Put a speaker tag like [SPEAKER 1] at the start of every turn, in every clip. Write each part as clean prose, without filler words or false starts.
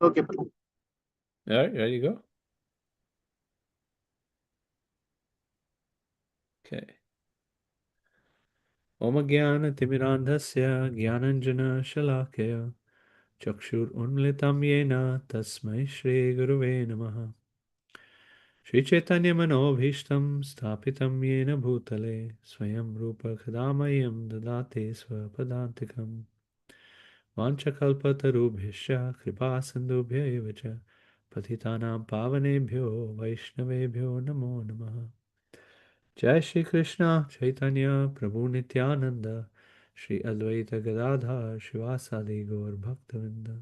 [SPEAKER 1] Okay, Prabhu.
[SPEAKER 2] All right, there you go. Okay. Om Timirandhasya Gyananjana Shalakaya Chakshur Unlitam Yena Tasmai Shri Guruve Namaha Shri Chaitanya Manobhishtam Sthapitam Yena Bhutale Swayam Rupa Kadamayam Dadate Swapadantikam Vanchakalpatarubhishya Kripa Sindhubhya Evacha Patitanam Pavanebhyo Vaishnavebhyo Namo Namaha Jai Shri Krishna Chaitanya Prabhu Nityananda Shri Advaita Gadadhar Shivasadi Gaur Bhaktavinda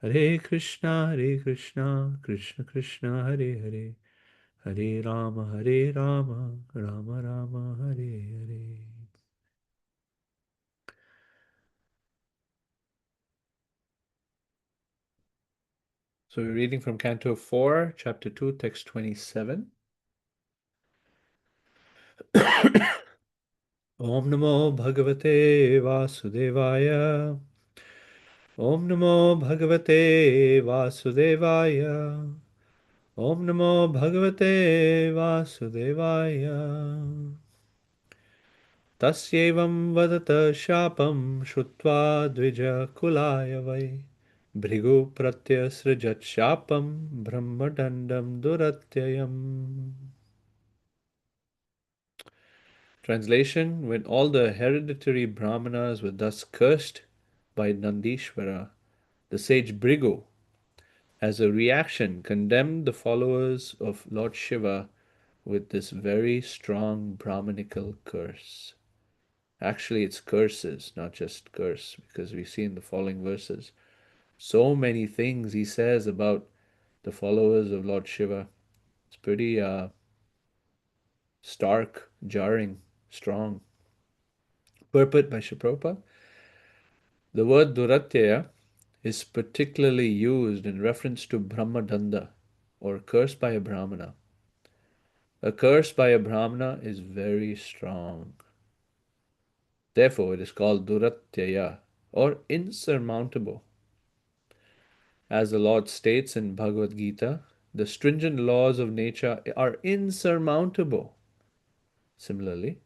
[SPEAKER 2] Hare Krishna Krishna Krishna Hare Hare Hare Rama Rama Rama Hare Hare. So we're reading from Canto 4, Chapter 2, Text 27. Om Namo Bhagavate Vasudevaya Om Namo Bhagavate Vasudevaya Om Namo Bhagavate Vasudevaya Tasyevam vadata shapam shrutva dvija kulaya vai Bhrigu pratyasrajat shapam brahmadandam duratyayam. Translation: When all the hereditary brahmanas were thus cursed by Nandishvara, the sage Bhrigu, as a reaction, condemned the followers of Lord Shiva with this very strong Brahmanical curse. Actually, it's curses, not just curse, because we see in the following verses so many things he says about the followers of Lord Shiva. It's pretty stark, jarring, strong. Purport by Shiprabhupada. The word Duratyaya is particularly used in reference to Brahmadanda, or curse by a Brahmana. A curse by a Brahmana is very strong. Therefore, it is called Duratyaya, or insurmountable. As the Lord states in Bhagavad Gita, the stringent laws of nature are insurmountable. Similarly,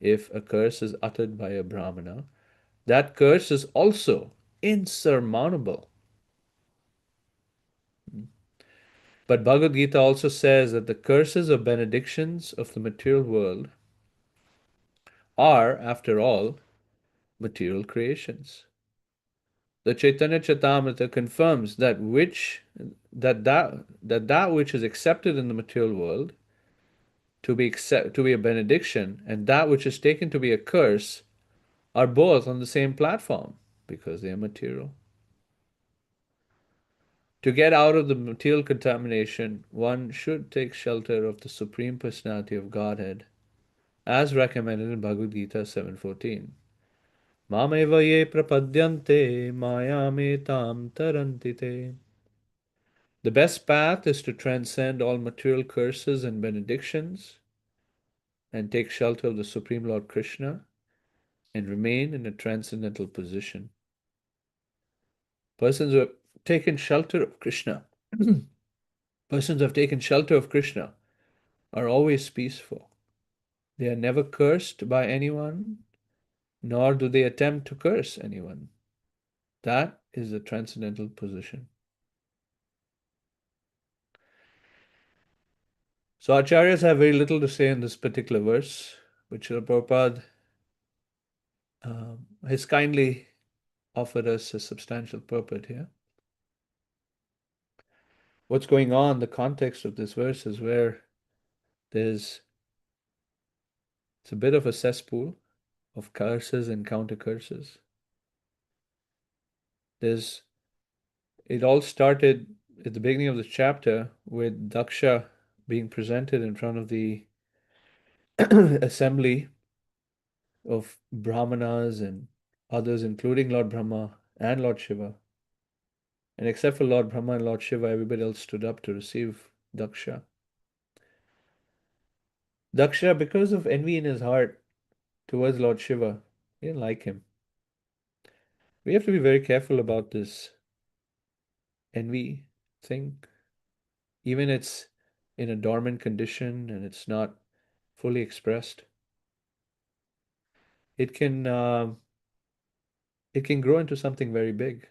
[SPEAKER 2] if a curse is uttered by a Brahmana, that curse is also insurmountable. But Bhagavad Gita also says that the curses or benedictions of the material world are, after all, material creations. The Chaitanya Chaitamrita confirms that which is accepted in the material world to be a benediction and that which is taken to be a curse are both on the same platform because they are material. To get out of the material contamination, one should take shelter of the Supreme Personality of Godhead, as recommended in Bhagavad Gita 7:14. Mameva ye prapadyante mayame tarantite. The best path is to transcend all material curses and benedictions and take shelter of the Supreme Lord Krishna and remain in a transcendental position. Persons who have taken shelter of Krishna, persons who have taken shelter of Krishna are always peaceful. They are never cursed by anyone, nor do they attempt to curse anyone. That is a transcendental position. So Acharyas have very little to say in this particular verse, which Srila Prabhupada has kindly offered us a substantial purport here. What's going on, the context of this verse is where it's a bit of a cesspool of curses and counter curses. It all started at the beginning of the chapter with Daksha being presented in front of the assembly of Brahmanas and others, including Lord Brahma and Lord Shiva. And except for Lord Brahma and Lord Shiva, everybody else stood up to receive Daksha. Daksha, because of envy in his heart towards Lord Shiva, he didn't like him. We have to be very careful about this. envy thing, even it's in a dormant condition and it's not fully expressed, it can it can grow into something very big.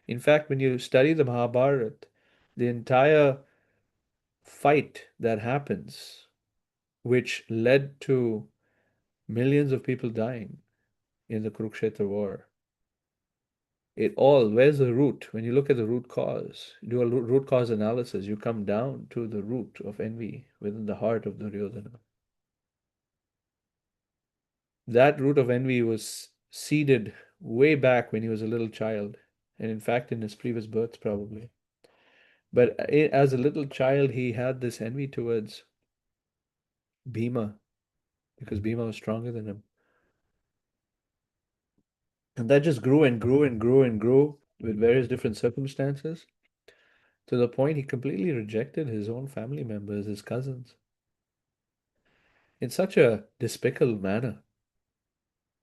[SPEAKER 2] In fact, when you study the Mahabharata, the entire fight that happens, which led to millions of people dying in the Kurukshetra war, it all, where's the root? When you look at the root cause, do a root cause analysis, you come down to the root of envy within the heart of Duryodhana. That root of envy was seeded way back when he was a little child, and in fact, in his previous births, probably. But as a little child, he had this envy towards Bhima because Bhima was stronger than him. And that just grew and grew and grew and grew with various different circumstances to the point he completely rejected his own family members, his cousins, in such a despicable manner.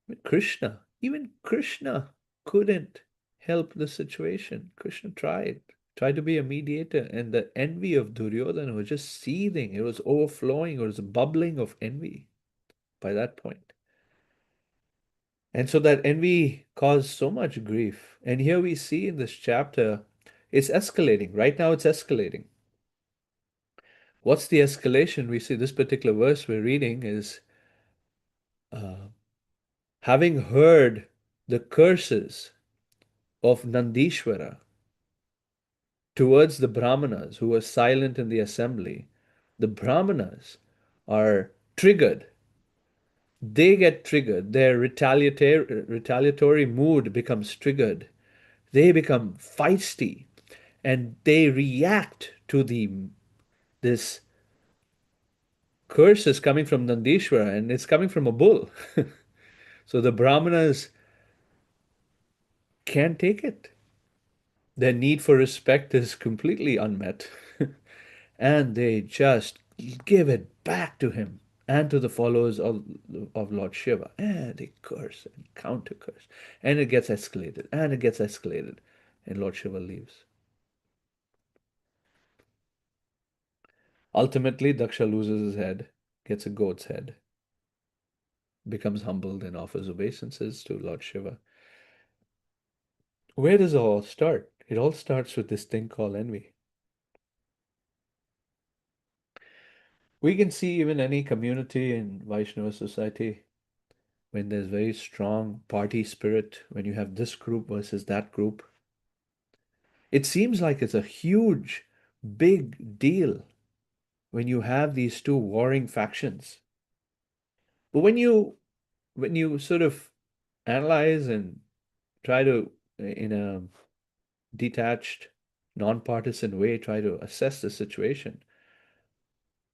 [SPEAKER 2] But Krishna, even Krishna couldn't help the situation. Krishna tried to be a mediator, and the envy of Duryodhana was just seething. It was overflowing, it was bubbling of envy by that point. And so that envy caused so much grief. And here we see in this chapter, it's escalating. Right now, it's escalating. What's the escalation? We see this particular verse we're reading is uh, having heard the curses of Nandishvara towards the Brahmanas who were silent in the assembly, the Brahmanas are triggered. They get triggered. Their retaliatory mood becomes triggered. They become feisty and they react to this curse is coming from Nandishvara and it's coming from a bull. So the Brahmanas can't take it. Their need for respect is completely unmet. And they just give it back to him and to the followers of Lord Shiva. And they curse and counter curse. And it gets escalated and it gets escalated. And Lord Shiva leaves. Ultimately, Daksha loses his head, gets a goat's head, becomes humbled and offers obeisances to Lord Shiva. Where does it all start? It all starts with this thing called envy. We can see even any community in Vaishnava society when there's very strong party spirit, when you have this group versus that group. It seems like it's a huge, big deal when you have these two warring factions. But when you sort of analyze and try to, in a detached, non-partisan way, try to assess the situation,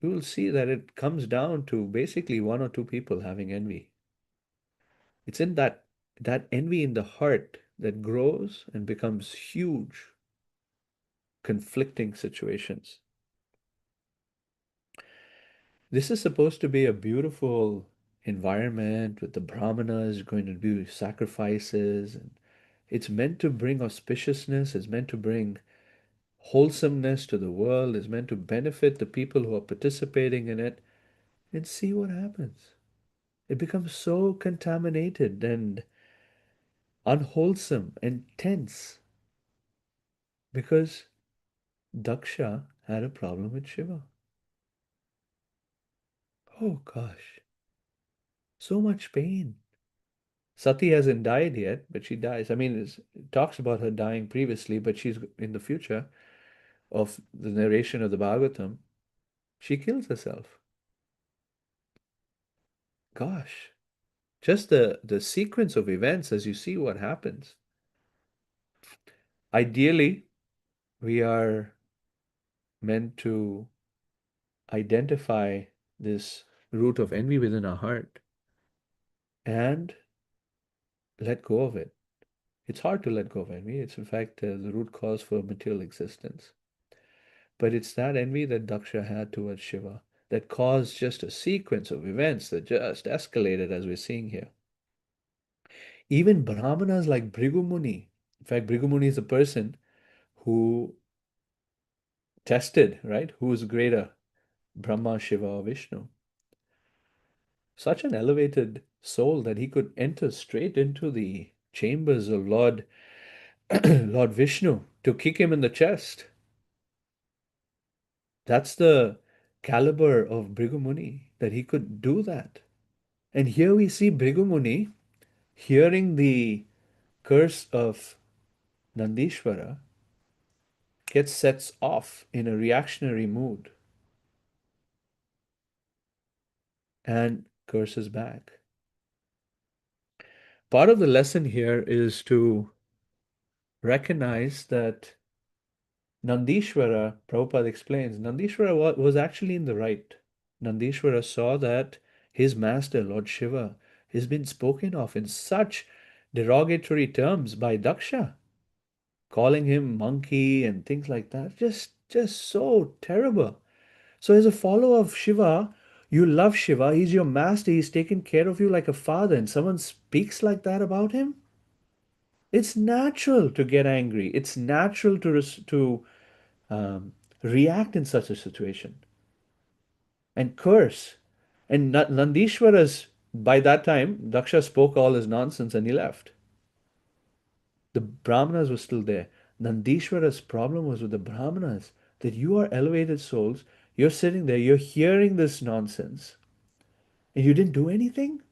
[SPEAKER 2] you will see that it comes down to basically one or two people having envy. It's in that envy in the heart that grows and becomes huge, conflicting situations. This is supposed to be a beautiful environment with the brahmanas going to do sacrifices, and it's meant to bring auspiciousness, it's meant to bring wholesomeness to the world, it's meant to benefit the people who are participating in it. And see what happens. It becomes so contaminated and unwholesome and tense because Daksha had a problem with Shiva. Oh gosh, so much pain. Sati hasn't died yet, but she dies. I mean, it talks about her dying previously, but she's in the future of the narration of the Bhagavatam. She kills herself. Gosh, just the sequence of events as you see what happens. Ideally, we are meant to identify this root of envy within our heart and let go of it. It's hard to let go of envy. It's in fact the root cause for material existence. But it's that envy that Daksha had towards Shiva that caused just a sequence of events that just escalated as we're seeing here. Even Brahmanas like Bhrigu Muni, in fact, Bhrigu Muni is a person who tested, right? Who is greater, Brahma, Shiva, or Vishnu? Such an elevated soul that he could enter straight into the chambers of Lord Lord Vishnu to kick him in the chest. That's the caliber of Bhrigu Muni, that he could do that. And here we see Bhrigu Muni hearing the curse of Nandishvara gets sets off in a reactionary mood and curses back. Part of the lesson here is to recognize that Nandishvara, Prabhupada explains, Nandishvara was actually in the right. Nandishvara saw that his master, Lord Shiva, has been spoken of in such derogatory terms by Daksha, calling him monkey and things like that. Just so terrible. So as a follower of Shiva, you love Shiva, he's your master, he's taken care of you like a father, and someone speaks like that about him? It's natural to get angry. It's natural to um, react in such a situation and curse. And Nandishwara's, by that time, Daksha spoke all his nonsense and he left. The Brahmanas were still there. Nandishwara's problem was with the Brahmanas, that you are elevated souls, you're sitting there, you're hearing this nonsense, and you didn't do anything?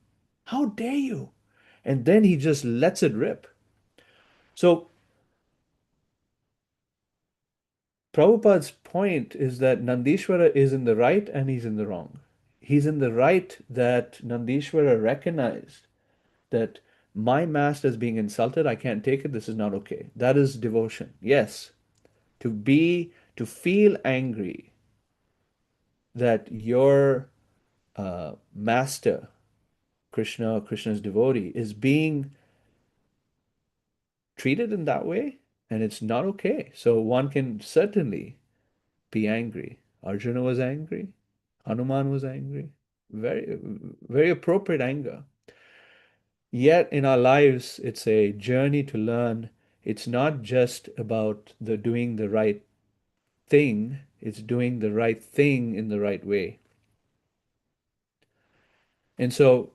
[SPEAKER 2] How dare you? And then he just lets it rip. So Prabhupada's point is that Nandishvara is in the right and he's in the wrong. He's in the right that Nandishvara recognized that my master is being insulted, I can't take it, this is not okay. That is devotion. Yes, to feel angry that your master, Krishna or Krishna's devotee, is being treated in that way, and it's not okay. So one can certainly be angry. Arjuna was angry. Hanuman was angry. Very, very appropriate anger. Yet in our lives, it's a journey to learn. It's not just about the doing the right thing, it's doing the right thing in the right way. And so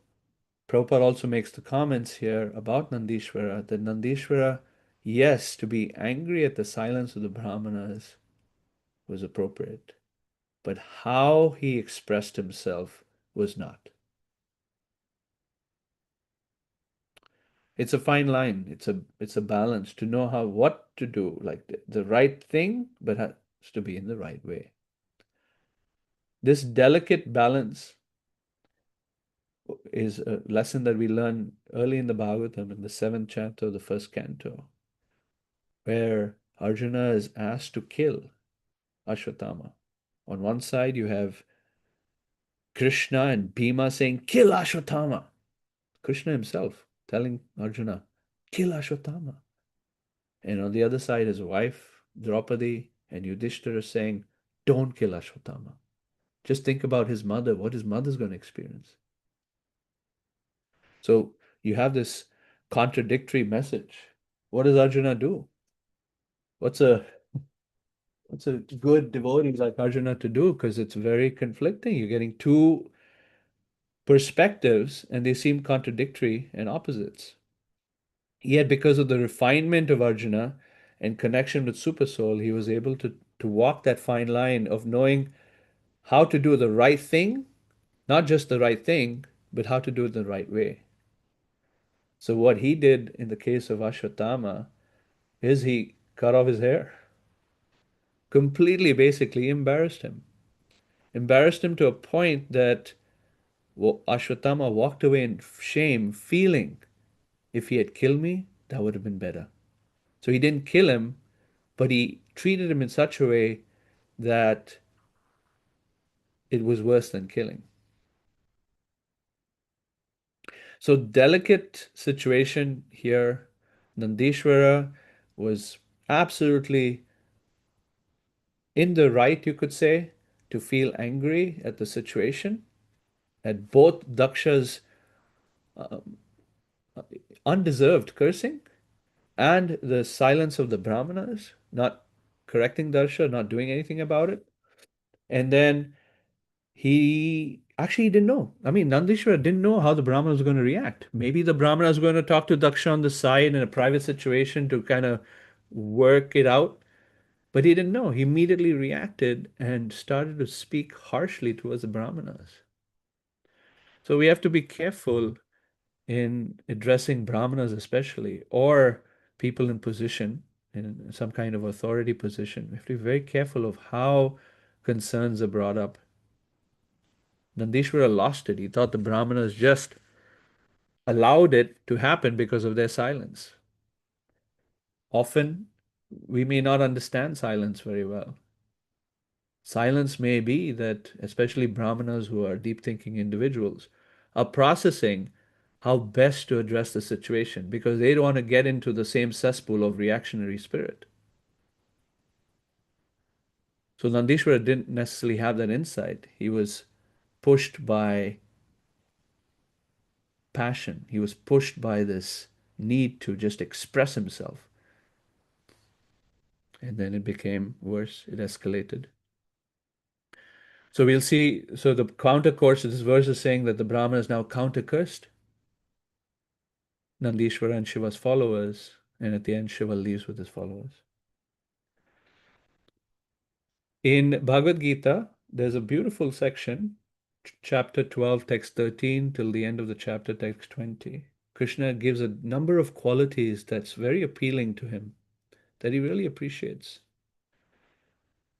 [SPEAKER 2] Prabhupada also makes the comments here about Nandishvara, that Nandishvara, yes, to be angry at the silence of the Brahmanas was appropriate, but how he expressed himself was not. It's a fine line. It's a balance to know how what to do, like the right thing, but has to be in the right way. This delicate balance is a lesson that we learn early in the Bhagavatam in the seventh chapter of the first canto, where Arjuna is asked to kill Ashwatthama. On one side, you have Krishna and Bhima saying, "Kill Ashwatthama." Krishna himself telling Arjuna, "Kill Ashwatthama." And on the other side, his wife, Draupadi, and Yudhishthira saying, "Don't kill Ashwatthama." Just think about his mother, what his mother's going to experience. So you have this contradictory message. What does Arjuna do? What's a good devotee like Arjuna to do? Because it's very conflicting. You're getting two perspectives and they seem contradictory and opposites. Yet because of the refinement of Arjuna and connection with Supersoul, he was able to walk that fine line of knowing how to do the right thing, not just the right thing, but how to do it the right way. So what he did in the case of Ashwatthama is he cut off his hair. Completely, basically embarrassed him to a point that Ashwatthama walked away in shame, feeling if he had killed me, that would have been better. So he didn't kill him, but he treated him in such a way that it was worse than killing. So delicate situation here. Nandishvara was absolutely in the right, you could say, to feel angry at the situation, at both Daksha's undeserved cursing and the silence of the Brahmanas, not correcting Darsha, not doing anything about it. And then he actually didn't know. I mean, Nandishwara didn't know how the Brahmana was going to react. Maybe the Brahmana was going to talk to Daksha on the side in a private situation to kind of work it out. But he didn't know. He immediately reacted and started to speak harshly towards the Brahmanas. So we have to be careful in addressing Brahmanas, especially, or people in position, in some kind of authority position. We have to be very careful of how concerns are brought up. Nandishwara lost it. He thought the Brahmanas just allowed it to happen because of their silence. Often, we may not understand silence very well. Silence may be that, especially Brahmanas who are deep thinking individuals, are processing how best to address the situation because they don't want to get into the same cesspool of reactionary spirit. So Nandishwara didn't necessarily have that insight. He was pushed by passion, he was pushed by this need to just express himself. And then it became worse, it escalated. So we'll see. So the counter course of this verse is saying that the Brahmana is now counter cursed. Nandishwara and Shiva's followers, and at the end, Shiva leaves with his followers. In Bhagavad Gita, there's a beautiful section, chapter 12, text 13, till the end of the chapter, text 20. Krishna gives a number of qualities that's very appealing to him, that he really appreciates.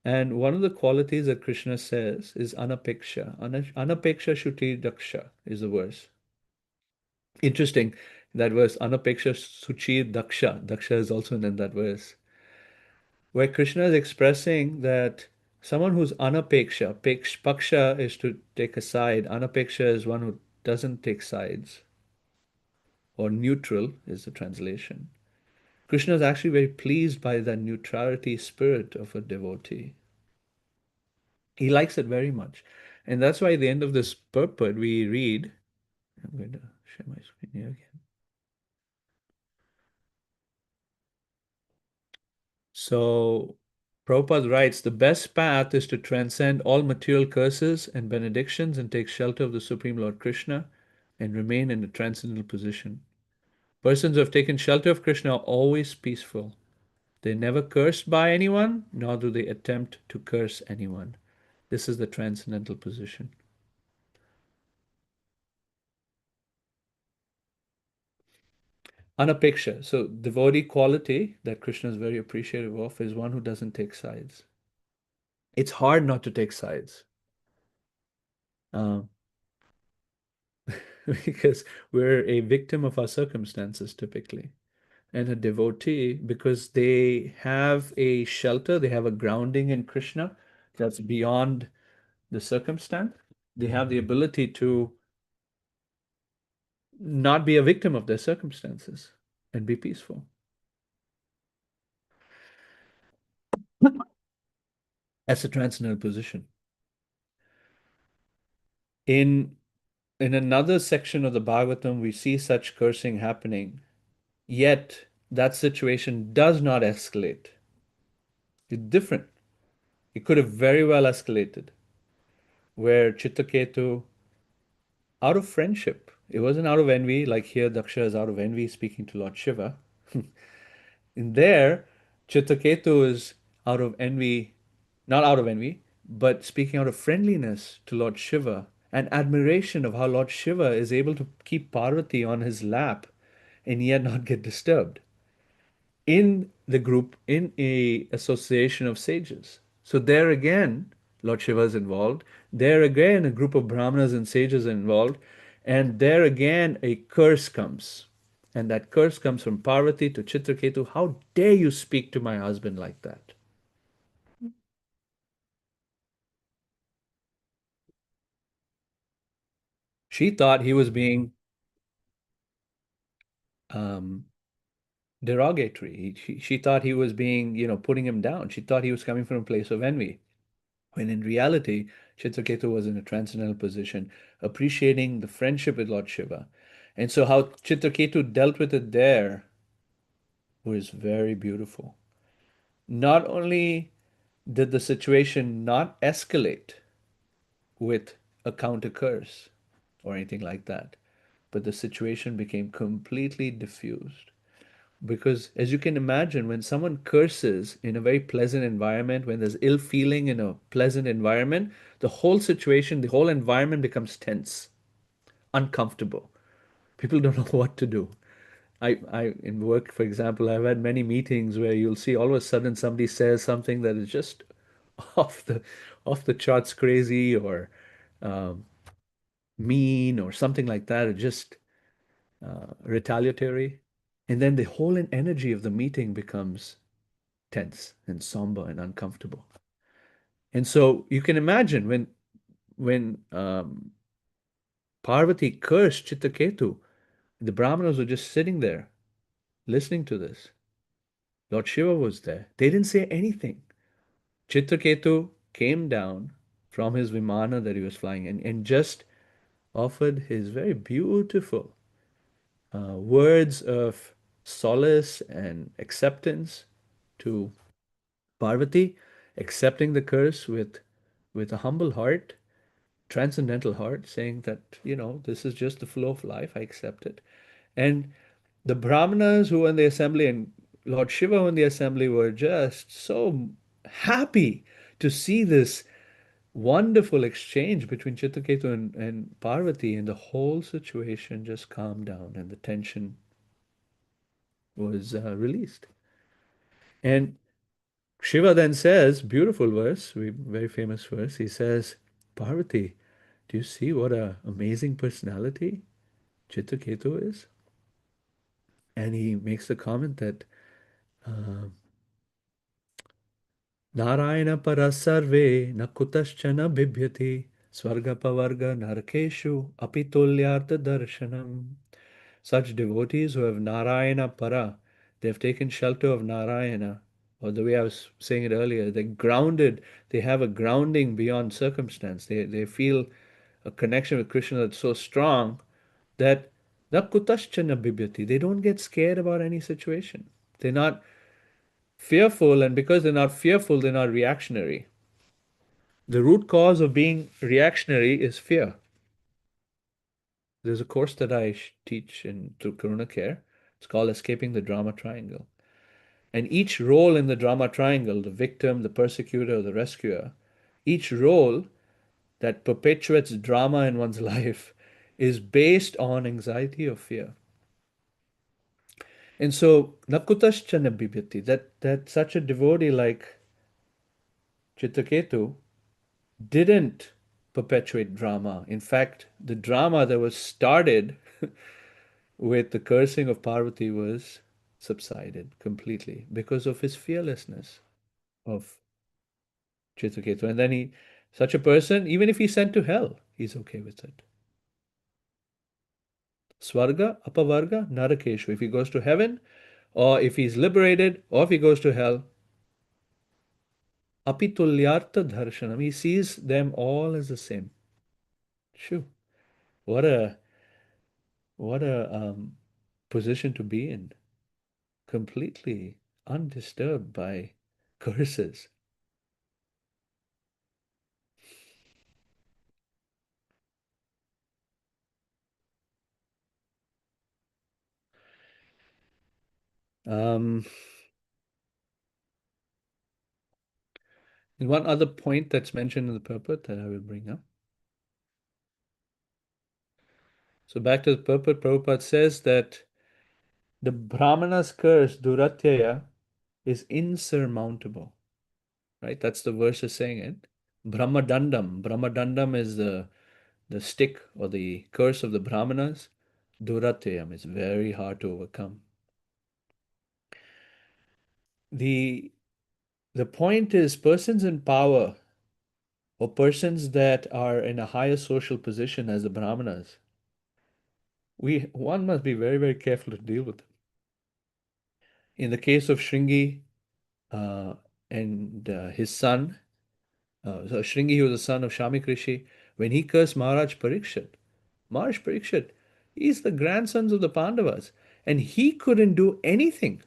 [SPEAKER 2] And one of the qualities that Krishna says is anapeksha. Anapeksha shuti daksha is the verse. Interesting, that verse, anapeksha suchi daksha. Daksha is also in that verse, where Krishna is expressing that someone who's anapeksha, paksha is to take a side, anapeksha is one who doesn't take sides, or neutral is the translation. Krishna is actually very pleased by the neutrality spirit of a devotee. He likes it very much. And that's why at the end of this purport we read, I'm going to share my screen here again. So Prabhupada writes, the best path is to transcend all material curses and benedictions and take shelter of the Supreme Lord Krishna and remain in a transcendental position. Persons who have taken shelter of Krishna are always peaceful. They never cursed by anyone, nor do they attempt to curse anyone. This is the transcendental position. Anapeksha. So devotee quality that Krishna is very appreciative of is one who doesn't take sides. It's hard not to take sides. Um, because we're a victim of our circumstances typically. And a devotee, because they have a shelter, they have a grounding in Krishna that's beyond the circumstance, they have the ability to not be a victim of their circumstances and be peaceful. That's a transcendental position. In another section of the Bhagavatam, we see such cursing happening, yet that situation does not escalate. It's different. It could have very well escalated, where Chittaketu, out of friendship, it wasn't out of envy, like here Daksha is out of envy speaking to Lord Shiva. In there, Chittaketu is out of envy, not out of envy, but speaking out of friendliness to Lord Shiva and admiration of how Lord Shiva is able to keep Parvati on his lap and yet not get disturbed in the group, in a association of sages. So there again, Lord Shiva is involved. There again, a group of brahmanas and sages are involved. And there again, a curse comes. And that curse comes from Parvati to Chitraketu. How dare you speak to my husband like that? She thought he was being um, derogatory. She thought he was being, putting him down. She thought he was coming from a place of envy. When in reality, Chitraketu was in a transcendental position, appreciating the friendship with Lord Shiva. And so, how Chitraketu dealt with it there was very beautiful. not only did the situation not escalate with a counter curse or anything like that, but the situation became completely diffused. Because, as you can imagine, when someone curses in a very pleasant environment, when there's ill feeling in a pleasant environment, the whole situation, the whole environment becomes tense, uncomfortable. People don't know what to do. In work, for example, I've had many meetings where you'll see all of a sudden somebody says something that is just off the off the charts crazy or um, mean or something like that, or just retaliatory. And then the whole energy of the meeting becomes tense and somber and uncomfortable. And so you can imagine when Parvati cursed Chitraketu, the Brahmanas were just sitting there listening to this. Lord Shiva was there. They didn't say anything. Chitraketu came down from his Vimana that he was flying and just offered his very beautiful words of solace and acceptance to Parvati, accepting the curse with a humble heart, transcendental heart, saying that, this is just the flow of life, I accept it. And the Brahmanas who were in the assembly and Lord Shiva who in the assembly were just so happy to see this wonderful exchange between Chitraketu and Parvati, and the whole situation just calmed down and the tension was released. And Shiva then says, beautiful verse, very famous verse, he says, Parvati, do you see what a amazing personality Chitraketu is? And he makes the comment that uh, Narayana parasarve na kutaschana bibhyati swarga pavarga narakeshu apitulyartha darshanam. Such devotees who have Narayana para, they've taken shelter of Narayana, or the way I was saying it earlier, they're grounded, they have a grounding beyond circumstance. They feel a connection with Krishna that's so strong that nakutaschana bibhyati, they don't get scared about any situation. They're not fearful, and because they're not fearful, they're not reactionary. The root cause of being reactionary is fear. There's a course that I teach in through Karuna Care. It's called Escaping the Drama Triangle. And each role in the drama triangle, the victim, the persecutor, the rescuer, each role that perpetuates drama in one's life is based on anxiety or fear. And so, Nakutaschana Bibhyati, that such a devotee like Chitraketu didn't perpetuate drama. In fact, the drama that was started with the cursing of Parvati was subsided completely because of his fearlessness of Chitraketu. And then such a person, even if he's sent to hell, he's okay with it. Swarga, apavarga, narakeshu. If he goes to heaven, or if he's liberated, or if he goes to hell, apitulyartha dharshanam. He sees them all as the same. Shoo. What a what a position to be in. Completely undisturbed by curses. Um, and one other point that's mentioned in the purport that I will bring up. So back to the purport, Prabhupada says that the Brahmana's curse, Duratyaya, is insurmountable. Right? That's the verse is saying it. Brahmadandam. Brahmadandam is the stick or the curse of the Brahmanas. Duratyayam is very hard to overcome. The the point is persons in power or persons that are in a higher social position as the Brahmanas, one must be very, very careful to deal with them. In the case of Shringi uh, and his son, so Shringi, he was the son of Shamik Rishi, when he cursed Maharaj Parikshit, he's the grandsons of the Pandavas, and he couldn't do anything.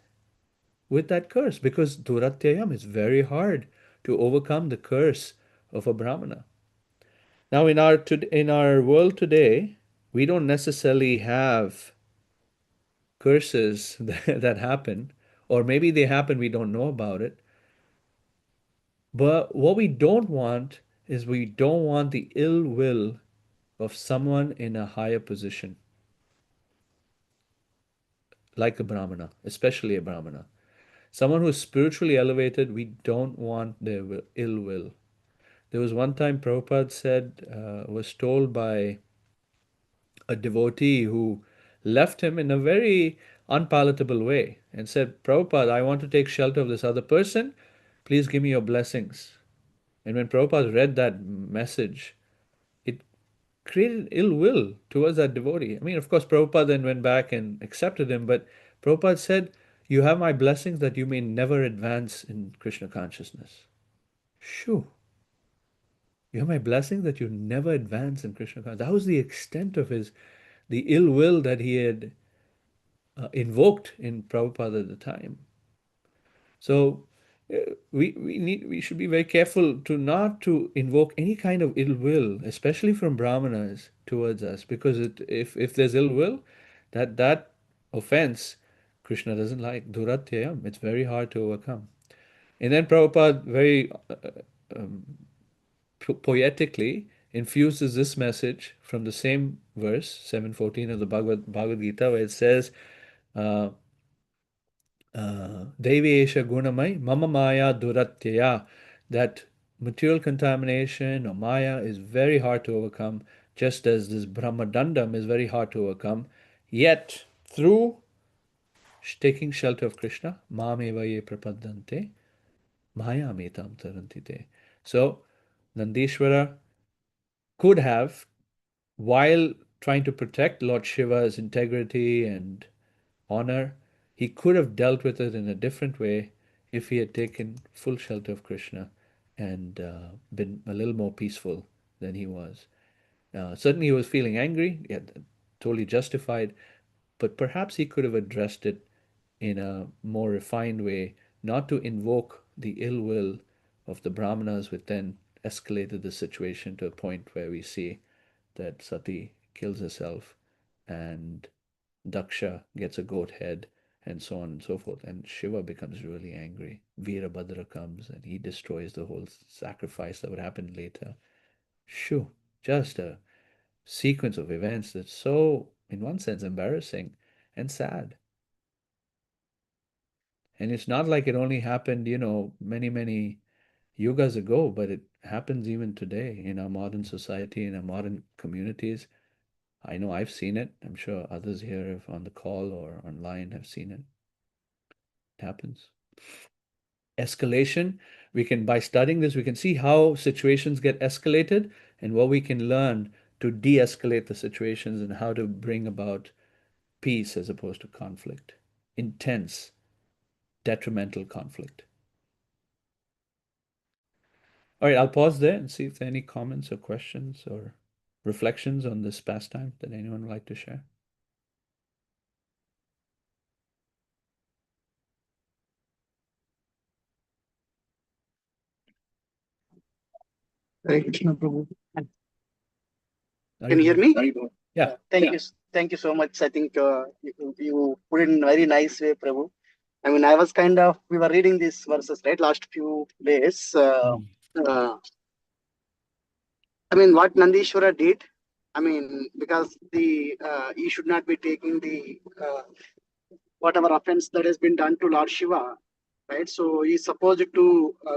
[SPEAKER 2] with that curse, because Duratyayam is very hard to overcome the curse of a Brahmana. Now, in our world today, we don't necessarily have curses that happen, or maybe they happen, we don't know about it. But what we don't want is we don't want the ill will of someone in a higher position, like a Brahmana, especially a Brahmana. Someone who's spiritually elevated, we don't want their ill will. There was one time Prabhupada said, was told by a devotee who left him in a very unpalatable way and said, Prabhupada, I want to take shelter of this other person. Please give me your blessings. And when Prabhupada read that message, it created ill will towards that devotee. I mean, of course, Prabhupada then went back and accepted him, but Prabhupada said, you have my blessings that you may never advance in Krishna consciousness. Shoo. You have my blessing that you never advance in Krishna consciousness. That was the extent of the ill will that he had invoked in Prabhupada at the time. So we should be very careful to not to invoke any kind of ill will, especially from Brahmanas towards us, because if there's ill will, that offense Krishna doesn't like. Duratyayam, it's very hard to overcome. And then Prabhupada very poetically infuses this message from the same verse, 7:14 of the Bhagavad Gita, where it says, uh, Devesha Gunamai Mama Maya Duratyaya, that material contamination or Maya is very hard to overcome, just as this Brahmadandam is very hard to overcome. Yet, through taking shelter of Krishna, Mameva ye prapadante, Maya metam tarantite. So, Nandishvara could have, while trying to protect Lord Shiva's integrity and honor, he could have dealt with it in a different way if he had taken full shelter of Krishna and been a little more peaceful than he was. Certainly, he was feeling angry, yeah, totally justified, but perhaps he could have addressed it in a more refined way, not to invoke the ill will of the Brahmanas, which then escalated the situation to a point where we see that Sati kills herself and Daksha gets a goat head, and so on and so forth. And Shiva becomes really angry. Virabhadra comes and he destroys the whole sacrifice that would happen later. Shoo, just a sequence of events that's so, in one sense, embarrassing and sad. And it's not like it only happened, many, many yugas ago, but it happens even today in our modern society, in our modern communities. I know I've seen it. I'm sure others here on the call or online have seen it. It happens. Escalation, by studying this, we can see how situations get escalated and what we can learn to de-escalate the situations and how to bring about peace as opposed to conflict. Intense, detrimental conflict. All right, I'll pause there and see if there are any comments or questions or reflections on this pastime that anyone would like to share.
[SPEAKER 1] Hare Krishna, Prabhu.
[SPEAKER 2] Are
[SPEAKER 1] Can you hear me?
[SPEAKER 2] Yeah.
[SPEAKER 1] Thank you so much. I think you put it in a very nice way, Prabhu. I mean, we were reading these verses, right, last few days. I mean, what Nandishwara did, I mean, because he should not be taking the whatever offense that has been done to Lord Shiva, right? So he's supposed to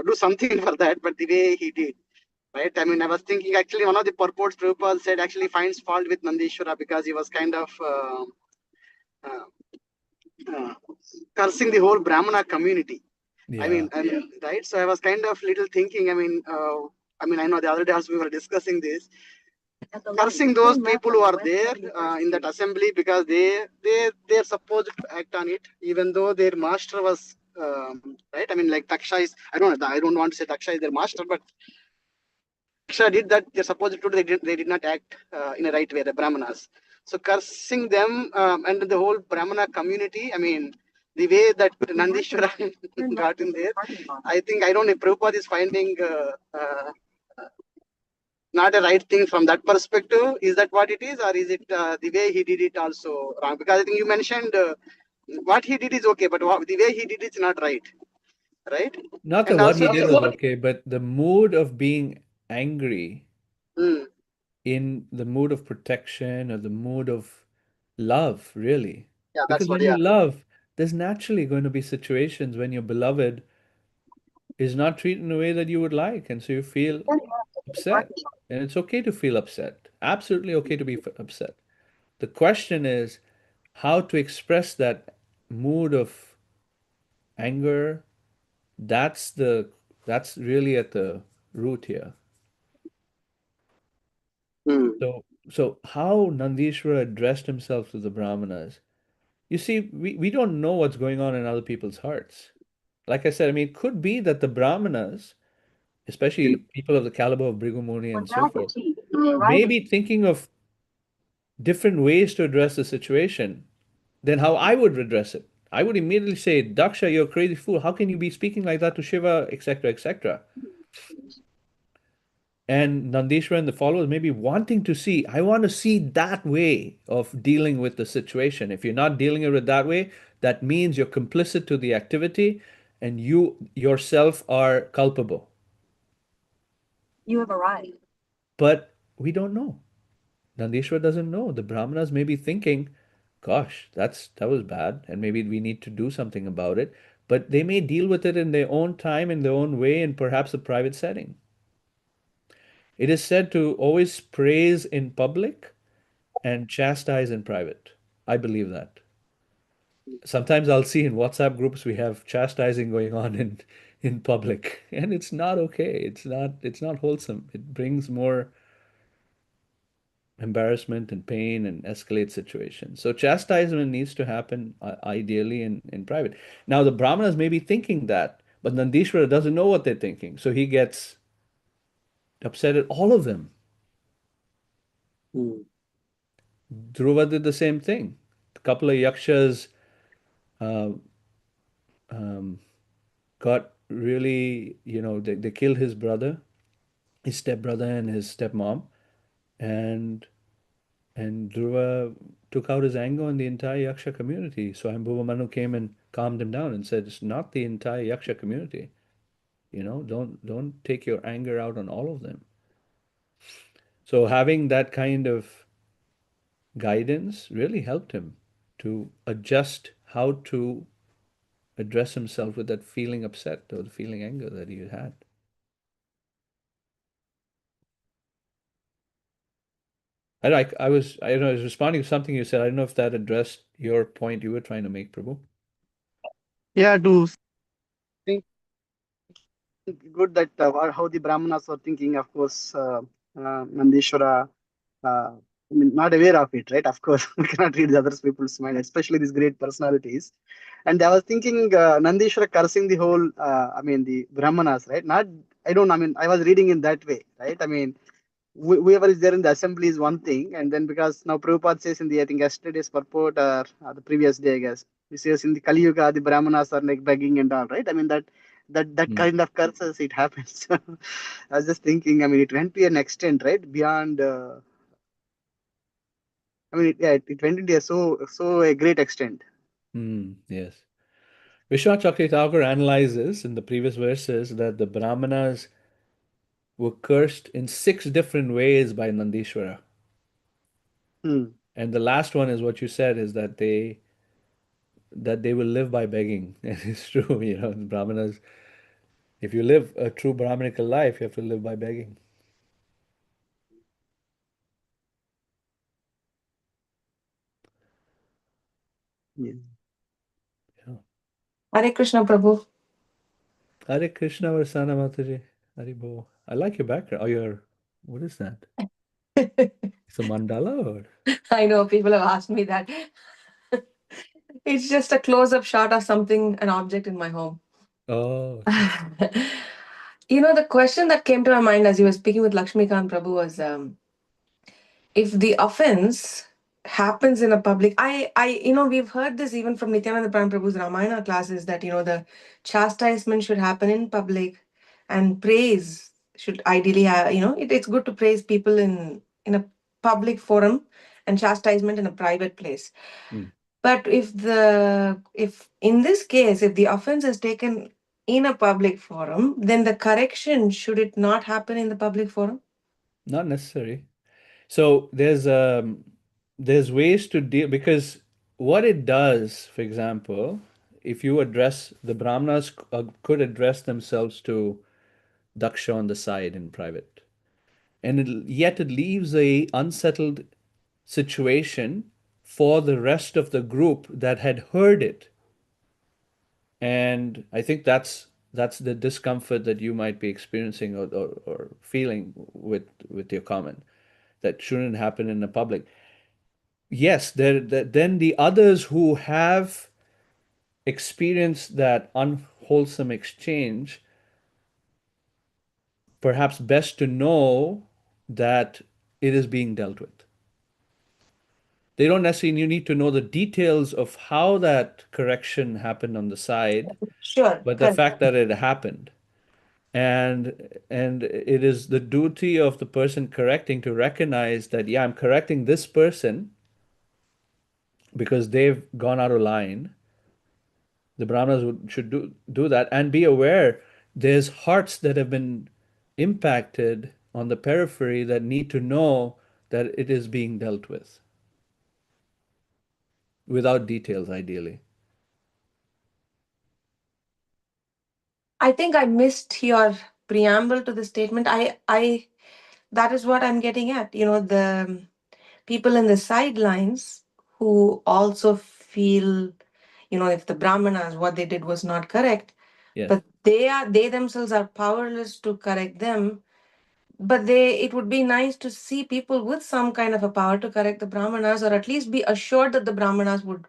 [SPEAKER 1] do something for that, but the way he did, right? I mean, I was thinking actually one of the purports Prabhupada said actually finds fault with Nandishwara because he was kind of uh, uh, cursing the whole Brahmana community.
[SPEAKER 2] Yeah.
[SPEAKER 1] Right? So I was kind of little thinking. I know the other day also we were discussing this, cursing those people who are there in that assembly because they're supposed to act on it, even though their master was right. I mean, like Taksha is. I don't want to say Taksha is their master, but Taksha did that. They're supposed to do. They did not act in a right way. The Brahmanas. So cursing them and the whole Brahmana community. I mean, the way that Nandishwara got in there, I think, I don't know if Prabhupada is finding not a right thing from that perspective. Is that what it is, or is it the way he did it also wrong? Because I think you mentioned what he did is okay, but the way he did it is not right, right?
[SPEAKER 2] Not that
[SPEAKER 1] And
[SPEAKER 2] what
[SPEAKER 1] also,
[SPEAKER 2] he did was okay, but the mood of being angry
[SPEAKER 1] mm,
[SPEAKER 2] in the mood of protection or the mood of love, really.
[SPEAKER 1] yeah, that's
[SPEAKER 2] Because
[SPEAKER 1] what,
[SPEAKER 2] when you
[SPEAKER 1] yeah.
[SPEAKER 2] love, there's naturally going to be situations when your beloved is not treated in a way that you would like, and so you feel upset. And it's okay to feel upset. Absolutely okay to be upset. The question is how to express that mood of anger. That's really at the root here.
[SPEAKER 1] Mm,
[SPEAKER 2] So how Nandishwara addressed himself to the Brahmanas. You see, we don't know what's going on in other people's hearts. Like I said, I mean, it could be that the Brahmanas, especially people of the caliber of Bhrigu Muni and so forth, may be thinking of different ways to address the situation than how I would address it. I would immediately say, Daksha, you're a crazy fool. How can you be speaking like that to Shiva, etc., etc.? And Nandishwar and the followers may be wanting to see, I want to see that way of dealing with the situation. If you're not dealing with it that way, that means you're complicit to the activity and you yourself are culpable.
[SPEAKER 3] You have arrived.
[SPEAKER 2] But we don't know. Nandishwar doesn't know. The Brahmanas may be thinking, gosh, that was bad, and maybe we need to do something about it. But they may deal with it in their own time, in their own way, in perhaps a private setting. It is said to always praise in public and chastise in private. I believe that. Sometimes I'll see in WhatsApp groups we have chastising going on in public, and it's not okay. It's not wholesome. It brings more embarrassment and pain and escalates situations. So chastisement needs to happen ideally in private. Now the Brahmanas may be thinking that, but Nandishwara doesn't know what they're thinking, so he gets upset at all of them.
[SPEAKER 1] mm,
[SPEAKER 2] Dhruva did the same thing. A couple of yakshas uh, um, got really, they killed his brother, his stepbrother, and his stepmom, and Dhruva took out his anger on the entire yaksha community. So Ambhuva Manu came and calmed him down and said, "It's not the entire yaksha community. Don't take your anger out on all of them." So having that kind of guidance really helped him to adjust how to address himself with that feeling upset or the feeling anger that he had. I was responding to something you said. I don't know if that addressed your point you were trying to make, Prabhu.
[SPEAKER 1] yeah, to think good that how the Brahmanas were thinking, of course, Nandishwara, I mean, not aware of it, right? Of course, we cannot read the other people's mind, especially these great personalities. And I was thinking, Nandishwara cursing the whole, I mean, the Brahmanas, right? Not, I don't, I mean, I was reading in that way, right? I mean, whoever is there in the assembly is one thing, and then because now Prabhupada says in the, I think yesterday's purport or the previous day, I guess, he says in the Kali Yuga, the Brahmanas are like begging and all, right? I mean, that
[SPEAKER 2] Mm.
[SPEAKER 1] kind of curses, it happens. I was just thinking, I mean, it went to an extent, right? Beyond, I mean, it went into a so a great extent.
[SPEAKER 2] Yes. Vishwanath Chakravarti Thakur analyzes in the previous verses that the Brahmanas were cursed in 6 different ways by Nandishwara.
[SPEAKER 1] Hmm.
[SPEAKER 2] And the last one is what you said is that they will live by begging. And it's true, the Brahmanas, if you live a true Brahminical life, you have to live by begging.
[SPEAKER 1] Yeah.
[SPEAKER 2] Yeah.
[SPEAKER 3] Hare Krishna, Prabhu.
[SPEAKER 2] Hare Krishna Varsana Mataji. Hare Bo. I like your background. What is that? It's a mandala or?
[SPEAKER 3] I know people have asked me that. It's just a close-up shot of something, an object in my home.
[SPEAKER 2] Oh, okay.
[SPEAKER 3] The question that came to my mind as you were speaking with Lakshmikant Prabhu was if the offense happens in a public, we've heard this even from Nityananda Prabhu's Ramayana classes, that the chastisement should happen in public, and praise should ideally it's good to praise people in a public forum, and chastisement in a private place. But if in this case, if the offense is taken in a public forum, then the correction, should it not happen in the public forum?
[SPEAKER 2] Not necessary. So there's ways to deal, because what it does, for example, if you address the Brahmanas could address themselves to Daksha on the side in private, and yet it leaves a unsettled situation for the rest of the group that had heard it. And I think that's the discomfort that you might be experiencing or feeling with your comment, that shouldn't happen in the public. Yes, then the others who have experienced that unwholesome exchange, perhaps best to know that it is being dealt with. They don't necessarily need to know the details of how that correction happened on the side,
[SPEAKER 3] Sure,
[SPEAKER 2] but the
[SPEAKER 3] correct.
[SPEAKER 2] fact that it happened. And it is the duty of the person correcting to recognize that, yeah, I'm correcting this person because they've gone out of line. The Brahmanas should do that, and be aware there's hearts that have been impacted on the periphery that need to know that it is being dealt with, without details, ideally.
[SPEAKER 3] I think I missed your preamble to the statement. I that is what I'm getting at. The people in the sidelines who also feel, if the Brahmanas, what they did was not correct,
[SPEAKER 2] Yes.
[SPEAKER 3] but they themselves are powerless to correct them. But it would be nice to see people with some kind of a power to correct the Brahmanas, or at least be assured that the Brahmanas would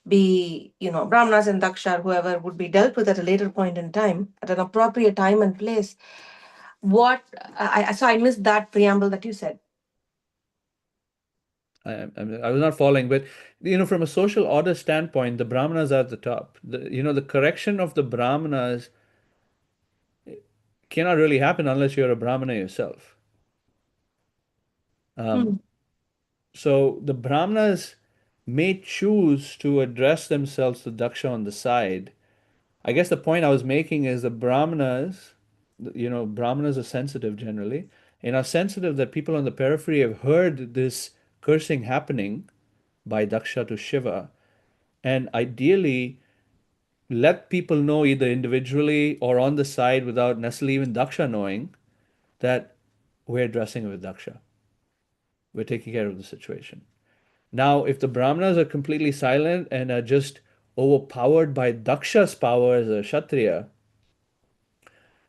[SPEAKER 3] be, Brahmanas and Daksha, whoever, would be dealt with at a later point in time, at an appropriate time and place. So I missed that preamble that you said.
[SPEAKER 2] I was not following, but from a social order standpoint, the Brahmanas are at the top. The correction of the Brahmanas cannot really happen unless you're a Brahmana yourself. So the Brahmanas may choose to address themselves to Daksha on the side. I guess the point I was making is the Brahmanas, Brahmanas are sensitive generally, and are sensitive that people on the periphery have heard this cursing happening by Daksha to Shiva, and ideally let people know either individually or on the side without necessarily even Daksha knowing that we're addressing it with Daksha. We're taking care of the situation. Now, if the Brahmanas are completely silent and are just overpowered by Daksha's power as a Kshatriya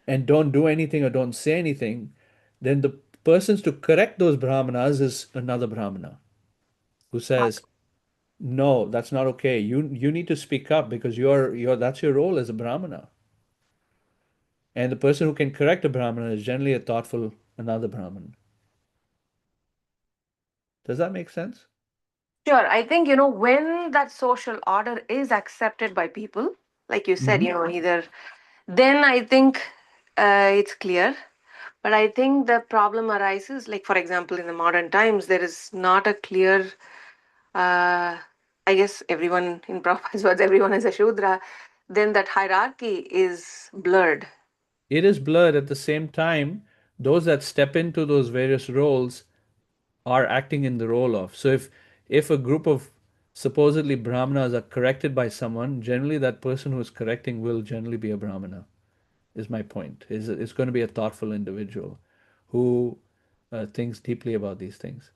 [SPEAKER 2] and don't do anything or don't say anything, then the persons to correct those Brahmanas is another Brahmana who says, no, that's not okay. You need to speak up because that's your role as a Brahmana. And the person who can correct a Brahmana is generally a thoughtful another Brahman. Does that make sense?
[SPEAKER 3] Sure. I think, when that social order is accepted by people, like you said, either, then I think it's clear. But I think the problem arises, like, for example, in the modern times, there is not a clear, I guess everyone, in Prabhupada's words, everyone is a Shudra, then that hierarchy is blurred.
[SPEAKER 2] It is blurred. At the same time, those that step into those various roles are acting in the role of. So if a group of supposedly Brahmanas are corrected by someone, generally that person who is correcting will generally be a Brahmana, is my point. Is going to be a thoughtful individual who thinks deeply about these things.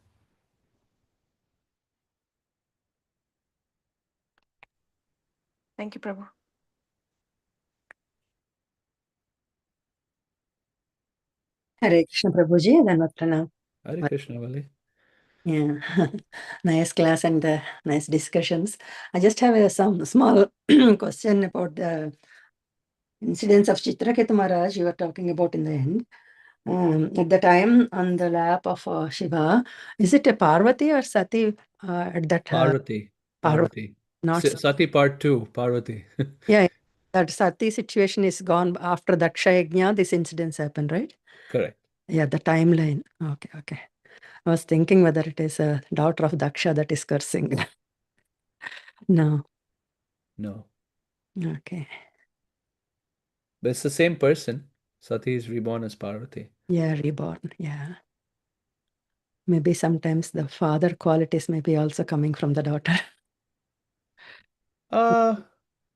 [SPEAKER 3] Thank you, Prabhu.
[SPEAKER 4] Hare Krishna Prabhuji, Dhanvat Pranam.
[SPEAKER 2] Hare Krishna, Vali.
[SPEAKER 4] Yeah, nice class and nice discussions. I just have some small question about the incidents of Chitraketu Maharaj you were talking about in the end. At the time on the lap of Shiva, is it a Parvati or Sati at that
[SPEAKER 2] Parvati.
[SPEAKER 4] Parvati, not
[SPEAKER 2] Sati part 2, Parvati.
[SPEAKER 4] yeah, that Sati situation is gone after Daksha Yajna. These incidents happen, right?
[SPEAKER 2] Correct.
[SPEAKER 4] Yeah, the timeline. Okay. I was thinking whether it is a daughter of Daksha that is cursing. No.
[SPEAKER 2] No.
[SPEAKER 4] Okay.
[SPEAKER 2] But it's the same person. Sati is reborn as Parvati.
[SPEAKER 4] Yeah, reborn. Yeah. Maybe sometimes the father qualities may be also coming from the daughter,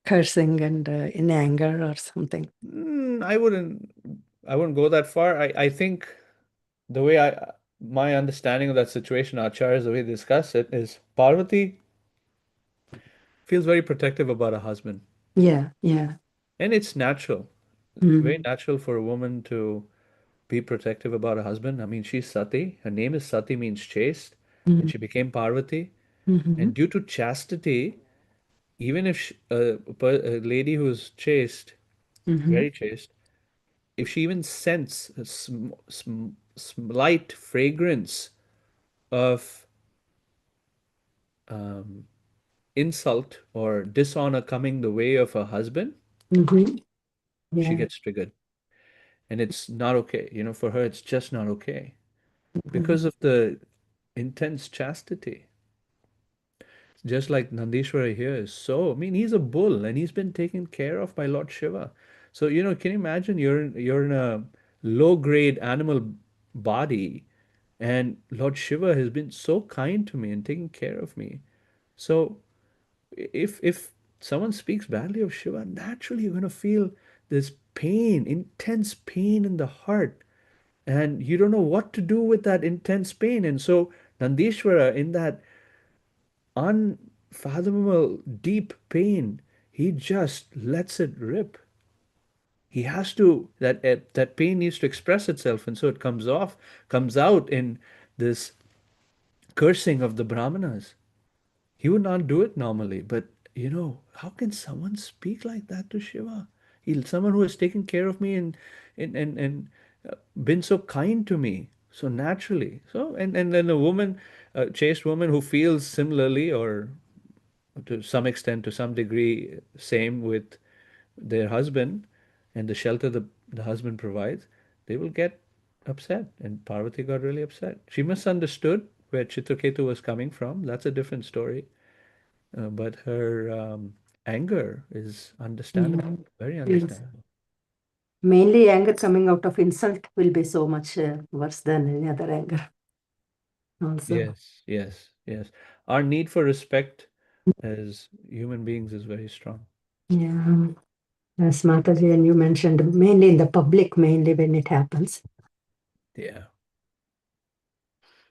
[SPEAKER 4] cursing and in anger or something.
[SPEAKER 2] I wouldn't go that far. I think the way my understanding of that situation, Acharyas, the way they discuss it, is Parvati feels very protective about her husband.
[SPEAKER 4] Yeah.
[SPEAKER 2] And it's natural. Very natural for a woman to be protective about her husband. I mean, she's Sati. Her name is Sati, means chaste. And she became Parvati. And due to chastity, even if a lady who's chaste, very chaste, if she even scents a slight fragrance of insult or dishonor coming the way of her husband, she
[SPEAKER 4] Yeah.
[SPEAKER 2] gets triggered. And it's not okay. For her, it's just not okay because of the intense chastity. Just like Nandishwara here is so, I mean, he's a bull and he's been taken care of by Lord Shiva. So, can you imagine you're in a low-grade animal body and Lord Shiva has been so kind to me and taking care of me. So if someone speaks badly of Shiva, naturally you're going to feel this pain, intense pain in the heart. And you don't know what to do with that intense pain. And so Nandishwara, in that unfathomable deep pain, he just lets it rip. He has to, that pain needs to express itself, and so it comes out in this cursing of the Brahmanas. He would not do it normally, but how can someone speak like that to Shiva? Someone who has taken care of me and been so kind to me so naturally. So and then a chaste woman who feels similarly, or to some extent, to some degree, same with their husband and the shelter the husband provides, they will get upset. And Parvati got really upset. She misunderstood where Chitraketu was coming from. That's a different story. But her anger is understandable, very understandable.
[SPEAKER 4] Mainly anger coming out of insult will be so much worse than any other anger. Also.
[SPEAKER 2] Yes. Our need for respect as human beings is very strong.
[SPEAKER 4] Yeah. As Mataji and you mentioned, mainly in the public, mainly when it happens.
[SPEAKER 2] Yeah.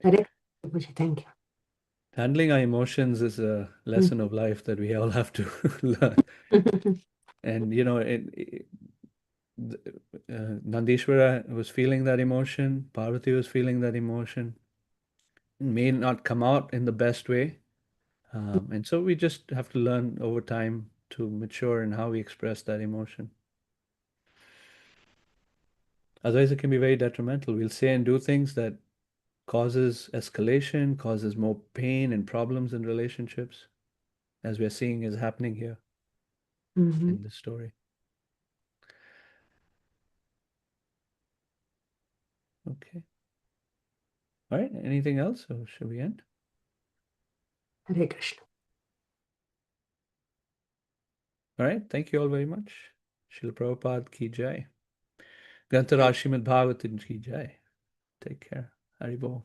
[SPEAKER 4] Hare Krishna, thank you.
[SPEAKER 2] Handling our emotions is a lesson of life that we all have to learn. And Nandishwara was feeling that emotion, Parvati was feeling that emotion. It may not come out in the best way. And so we just have to learn over time to mature in how we express that emotion. Otherwise, it can be very detrimental. We'll say and do things that causes escalation, causes more pain and problems in relationships, as we're seeing is happening here in this story. Okay. All right. Anything else, or should we end?
[SPEAKER 4] Hare Krishna.
[SPEAKER 2] All right. Thank you all very much. Srila Prabhupada ki jai. Grantaraj Srimad Bhagavatam ki jai. Take care. Haribol.